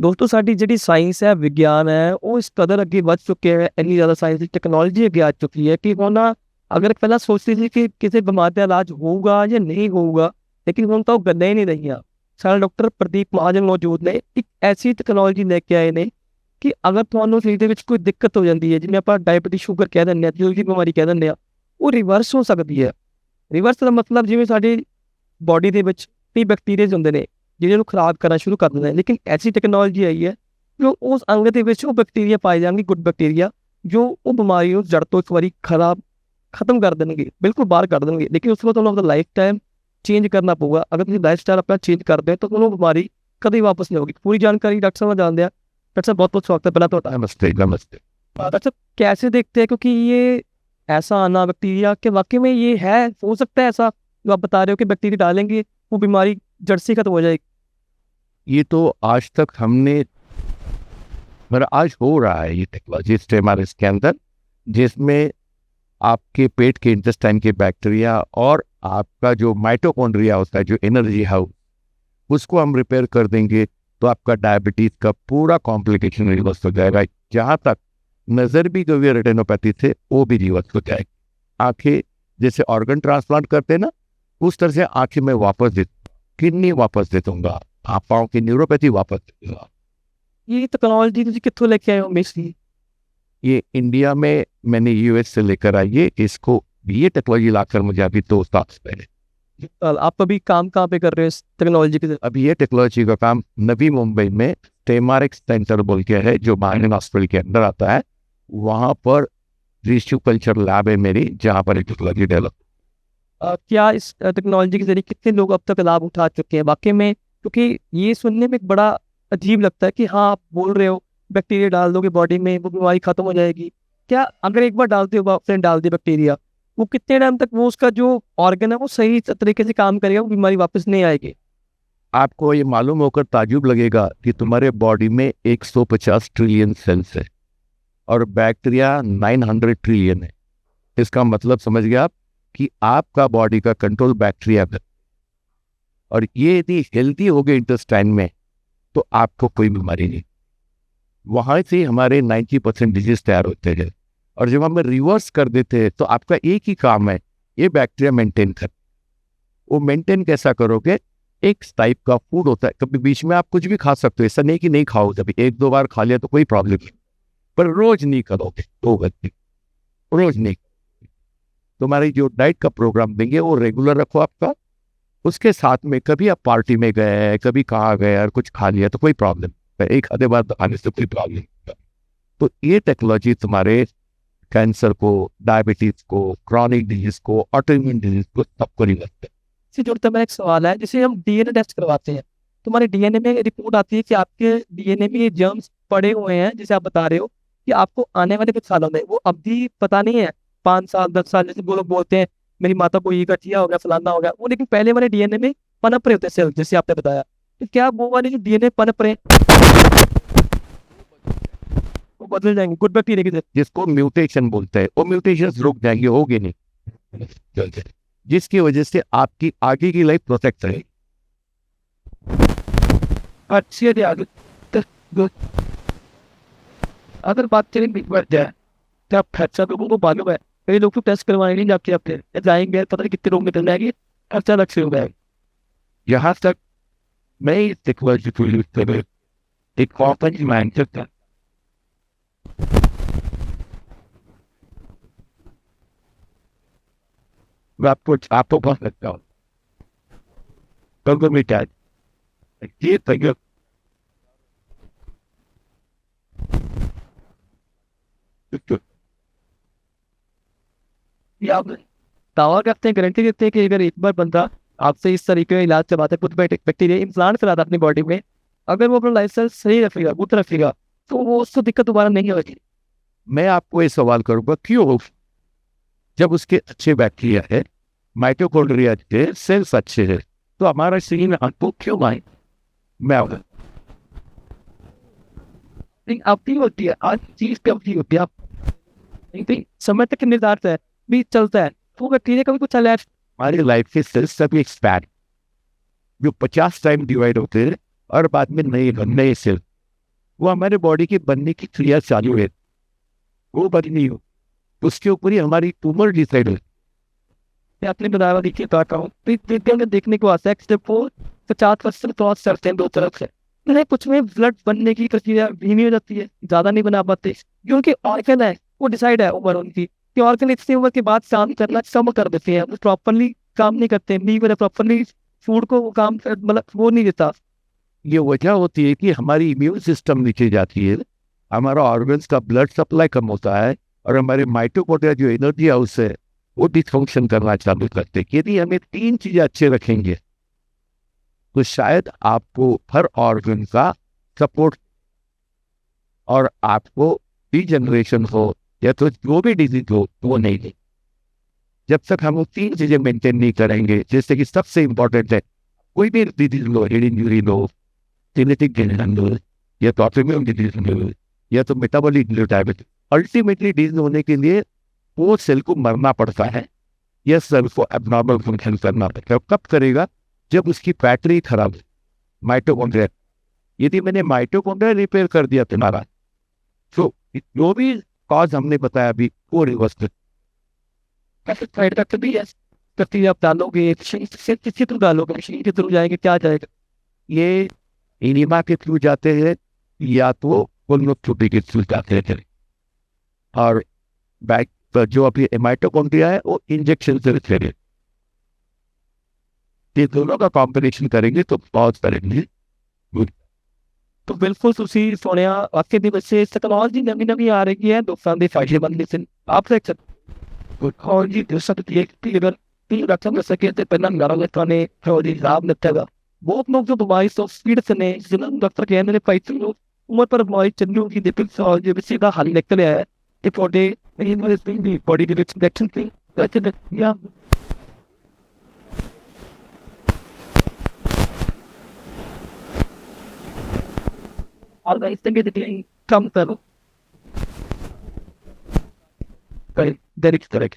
ਦੋਸਤੋ ਸਾਡੀ ਜਿਹੜੀ ਸਾਇੰਸ ਹੈ, ਵਿਗਿਆਨ ਹੈ, ਉਹ ਇਸ ਕਦਰ ਅੱਗੇ ਵੱਧ ਚੁੱਕਿਆ ਹੈ, ਇੰਨੀ ਜ਼ਿਆਦਾ ਸਾਇੰਸ ਦੀ ਟੈਕਨੋਲੋਜੀ ਅੱਗੇ ਆ ਚੁੱਕੀ ਹੈ ਕਿ ਹੁਣ ਅਗਰ ਪਹਿਲਾਂ ਸੋਚਦੇ ਸੀ ਕਿ ਕਿਸੇ ਬਿਮਾਰੀ ਦਾ ਇਲਾਜ ਹੋਊਗਾ ਜਾਂ ਨਹੀਂ ਹੋਊਗਾ, ਲੇਕਿਨ ਹੁਣ ਤਾਂ ਉਹ ਗੱਲਾਂ ਹੀ ਨਹੀਂ ਰਹੀਆਂ। ਸਾਡੇ ਡਾਕਟਰ ਪ੍ਰਦੀਪ ਮਹਾਜਨ ਮੌਜੂਦ ਨੇ, ਇੱਕ ਐਸੀ ਟੈਕਨੋਲੋਜੀ ਲੈ ਕੇ ਆਏ ਨੇ ਕਿ ਅਗਰ ਤੁਹਾਨੂੰ ਸਰੀਰ ਦੇ ਵਿੱਚ ਕੋਈ ਦਿੱਕਤ ਹੋ ਜਾਂਦੀ ਹੈ, ਜਿਵੇਂ ਆਪਾਂ ਡਾਇਬਟੀਜ਼, ਸ਼ੂਗਰ ਕਹਿ ਦਿੰਦੇ ਹਾਂ, ਦਿਲ ਦੀ ਬਿਮਾਰੀ ਕਹਿ ਦਿੰਦੇ ਹਾਂ, ਉਹ ਰਿਵਰਸ ਹੋ ਸਕਦੀ ਹੈ। ਰਿਵਰਸ ਦਾ ਮਤਲਬ ਜਿਵੇਂ ਸਾਡੀ ਬੋਡੀ ਦੇ ਵਿੱਚ ਕਈ ਬੈਕਟੀਰੀਆਜ਼ ਹੁੰਦੇ ਨੇ ਜਿਹਨਾਂ ਨੂੰ ਖਰਾਬ ਕਰਨਾ ਸ਼ੁਰੂ ਕਰ ਦਿੰਦੇ ਨੇ, ਲੇਕਿਨ ਐਸੀ ਟੈਕਨੋਲੋਜੀ ਆਈ ਹੈ ਜੋ ਉਸ ਅੰਗ ਦੇ ਵਿੱਚ ਉਹ ਬੈਕਟੀਰੀਆ ਪਾਏ ਜਾਣਗੇ, ਗੁੱਡ ਬੈਕਟੀਰੀਆ, ਜੋ ਉਹ ਬਿਮਾਰੀ ਨੂੰ ਜੜ ਤੋਂ ਇੱਕ ਵਾਰੀ ਖਤਮ ਕਰ ਦੇਣਗੇ, ਬਿਲਕੁਲ ਬਾਹਰ ਕਰ ਦੇਣਗੇ। ਲੇਕਿਨ ਉਸ ਤੋਂ ਬਾਅਦ ਤੁਹਾਨੂੰ ਆਪਣਾ ਲਾਈਫ ਟਾਈਮ ਚੇਂਜ ਕਰਨਾ ਪਊਗਾ। ਅਗਰ ਤੁਸੀਂ ਲਾਈਫ ਸਟਾਈਲ ਆਪਣਾ ਚੇਂਜ ਕਰਦੇ ਹੋ ਤਾਂ ਤੁਹਾਨੂੰ ਬਿਮਾਰੀ ਕਦੇ वापस नहीं होगी। पूरी जानकारी डॉक्टर साहब जानते हैं। डॉक्टर साहब बहुत बहुत स्वागत है पहला तो। नमस्ते नमस्ते। डॉक्टर साहब कैसे देखते हैं, क्योंकि ये ऐसा आना बैक्टीरिया के वाकई में ये है, हो सकता है ऐसा जो आप बता रहे हो कि बैक्टीरिया डालेंगे वो बीमारी जड़ से खत्म हो जाएगी? ये तो आज तक हमने मेरा आज हो रहा है ये टेक्नोलॉजी स्टेमारिस के अंदर, जिसमें आपके पेट के इंटेस्टाइन के बैक्टीरिया और आपका जो माइटोकॉन्ड्रिया होता है, जो एनर्जी हाउस, उसको हम रिपेयर कर देंगे तो आपका डायबिटीज का पूरा कॉम्प्लिकेशन रिवर्स हो जाएगा। जहाँ तक नज़र भी जो रेटिनोपैथी थे वो भी रिवर्स हो जाएगी। आंखें जैसे ऑर्गन ट्रांसप्लांट करते हैं ना, उस तरह से आंखें मैं वापस दे, किडनी वापस दे दूंगा, पाँव की न्यूरोपैथी वापस दे दूंगा। ये टेक्नोलॉजी तुझे कित्थों लेके आए हो मेसी? ये इंडिया में मैंने यूएस से लेकर आई है इसको, ये टेक्नोलॉजी लाकर मुझे अभी 2 साल पहले। आप अभी काम कहाँ पे कर रहे हो इस टेक्नोलॉजी के? अभी ये टेक्नोलॉजी का काम नवी मुंबई में स्टेमारिक्स सेंटर बोल के है, जो मार्निंग हॉस्पिटल के अंदर आता है, वहाँ पर टिश्यू कल्चर लैब है मेरी, जहाँ पर एक टेक्नोलॉजी डेवलप। क्या इस टेक्नोलॉजी के जरिए कितने लोग अब तक लाभ उठा चुके हैं वाकई में? क्योंकि ये सुनने में बड़ा अजीब लगता है कि हाँ आप बोल रहे हो बैक्टीरिया डाल दोगे बॉडी में वो बीमारी खत्म हो जाएगी। क्या अगर एक बार डालते हो, फ्रेंड डाल दिया बैक्टीरिया, वो कितने टाइम तक वो उसका जो ऑर्गन है वो सही तरीके से काम करेगा, वो बीमारी वापस नहीं आएगी? आपको ये मालूम होकर ताजुब लगेगा कि तुम्हारे बॉडी में 150 ट्रिलियन सेल्स है और बैक्टीरिया 900 ट्रिलियन है। इसका मतलब समझ गया आप कि आपका बॉडी का कंट्रोल बैक्टीरिया पर, और ये यदि हेल्दी हो गए इंटेस्टाइन में तो आपको कोई बीमारी नहीं। वहाँ से हमारे 90% डिजीज तैयार होते हैं, और जब हम रिवर्स कर देते हैं तो आपका एक ही काम है, ये बैक्टीरिया मेंटेन कर। वो मेंटेन कैसा करोगे? एक टाइप का फूड होता है, कभी बीच में आप कुछ भी खा सकते हो, ऐसा नहीं कि नहीं खाओ, कभी 1-2 बार खा लिया तो कोई प्रॉब्लम नहीं, पर रोज नहीं करोगे, 2 घंटे रोज नहीं। तुम्हारी जो डाइट का प्रोग्राम देंगे वो रेगुलर रखो आपका, उसके साथ में कभी आप पार्टी में गए, कभी कहाँ गए और कुछ खा लिया तो कोई प्रॉब्लम, एक आधे बार खाने से कोई प्रॉब्लम नहीं। तो ये टेक्नोलॉजी तुम्हारे कैंसर को, डायबिटीज को, क्रॉनिक डिजीज को, ऑटोइम्यून डिजीज को, सबको रिवर्स है। इससे जुड़ता मेरा एक सवाल है, जैसे हम डीएनए टेस्ट करवाते हैं, तुम्हारे डीएनए में रिपोर्ट आती है कि आपके डीएनए में ये जर्म्स पड़े हुए हैं, जैसे आप बता रहे हो कि आपको आने वाले कुछ सालों में वो अवधि पता नहीं है, 5 साल 10 साल, जैसे वो लोग बोलते हैं मेरी माता को ये गठिया हो गया, फलाना हो गया, वो लेकिन पहले वाले डीएनए में पनप रहे होते हैं सेल, जैसे आपने बताया। तो क्या वो वाले जो डीएनए पनप रहे वो बदल जाएंगे गुड बैक्टीरिया की तरह? जिसको म्यूटेशन बोलते हैं, वो म्यूटेशन रुक जाएंगे, होगे नहीं, जिसकी वजह से आपकी आगे की लाइफ प्रोटेक्ट रहेगी। अच्छी है आगे। अगर बात चलें बिग बढ़ जाए तो आप खर्चा लोगों को मालूम है, कई लोग तो टेस्ट करवाएंगे नहीं जाके, अपने जाएंगे पता नहीं कितने लोग निकल जाएंगे, खर्चा अलग से हो जाएगा। यहाँ तक मैं इस टेक्नोलॉजी को यूज कर एक कॉम्पनी माइंड सकता, मैं आपको बहुत लगता हूँ ये तक आप दावा करते हैं, गारंटी देते हैं कि अगर एक बार बंदा आपसे इस तरीके का इलाज करवाता है, खुद बैक्टीरिया इम्प्लांट कराता है अपनी बॉडी में, अगर वो अपना लाइफस्टाइल सही रखेगा, गुड रखेगा, तो वो उसको दिक्कत दोबारा नहीं होगी? मैं आपको ये सवाल करूंगा, क्यों? जब उसके अच्छे बैक्टीरिया है, माइटोकॉन्ड्रिया के सेल्स अच्छे हैं, तो हमारा शरीर में आपको क्यों आए? मैं आपकी होती है आज चीज पे अपनी होती है, आप समय तक निर्धारित है भी चलता है, तो बैक्टीरिया का भी कुछ चला है। हमारी लाइफ के सेल्स सभी एक्सपैंड, जो 50 टाइम डिवाइड होते हैं और बाद में नए सेल, वो हमारे बॉडी की बनने की क्रिया चालू है, वो बनी हो, उसके ऊपर ही हमारी ट्यूमर डिसाइड हो। मैं अपने बनाया देखिए बताता हूँ, देखने को आता है स्टेप 4 50% क्रॉस करते हैं दो तरफ से। नहीं, कुछ में ब्लड बनने की प्रक्रिया धीमी हो जाती है, ज्यादा नहीं बना पाते, क्योंकि ऑर्गन है वो डिसाइड है उम्र उनकी कि ऑर्गन इतनी उम्र के बाद काम करना कम कर देते हैं, वो प्रॉपरली काम नहीं करते, लीवर प्रॉपरली फूड को वो काम मतलब वो नहीं देता। ये वजह होती है कि हमारी इम्यून सिस्टम नीचे जाती है, हमारा ऑर्गन्स का ब्लड सप्लाई कम होता है, और हमारे माइटोकॉन्ड्रिया जो एनर्जी हाउस है वो डिसफंक्शन करना चालू करते हैं। यदि हमें 3 चीजें अच्छे रखेंगे तो शायद आपको हर ऑर्गन का सपोर्ट और आपको डिजनरेशन हो या तो जो भी डिजीज हो वो नहीं है। जब तक हम वो 3 चीजें मेंटेन नहीं करेंगे, जैसे कि सबसे इंपॉर्टेंट है, कोई भी डिजीज लो, हेड इंजरी लो, जेनेटिक डिजीज लो, या तो ऑटोइम्यून डिजीज लो, या तो मेटाबॉलिक डायबिटीज, अल्टीमेटली डिजीज होने के लिए वो सेल को मरना पड़ता है या सेल को एबनॉर्मल फंक्शन करना पड़ता है। कब करेगा? जब उसकी बैटरी खराब है, माइटोकॉन्ड्रिया। यदि मैंने माइटोकॉन्ड्रिया रिपेयर कर दिया तुम्हारा, तो जो भी कॉज हमने बताया अभी वो रिवर्स कर। साइड इफेक्ट भी है, प्रक्रिया आप डालोगे किसी थ्रू डालोगे, मशीन के थ्रू जाएंगे, क्या जाएगा? ये इनिमा के थ्रू जाते हैं या तो कोलोनोस्कोपी के थ्रू जाते हैं, और बैक पर जो अभी माइटोकॉन्ड्रिया है वो इंजेक्शन से रिलेटेड। ये दोनों का कॉम्बिनेशन करेंगे तो बहुत करेंगे। तो बिल्कुल ਤੁਸੀਂ ਸੁਣਿਆ ਵਾਕਈ ਦੇ ਵਿੱਚ ਟੈਕਨੋਲੋਜੀ ਨਵੀਂ ਨਵੀਂ ਆ ਰਹੀ ਹੈ, ਲੋਕਾਂ ਦੇ ਫਾਇਦੇਮੰਦ ਨੇ। आप देख सकते और जी दे सकती है कि अगर 3 रकम कर सके तो पहला लड़ा लेता ने और लाभ निकलेगा। बहुत लोग जो बीमारी से स्पीड से ने जिन्होंने डॉक्टर कहने ने पाई थी उम्र पर बीमारी चलने की देखिए सवाल जो किसी का हल निकल आया है कि पौधे नहीं बॉडी के इंजेक्शन थी या और इस तरह के कम करो दैनिक तरह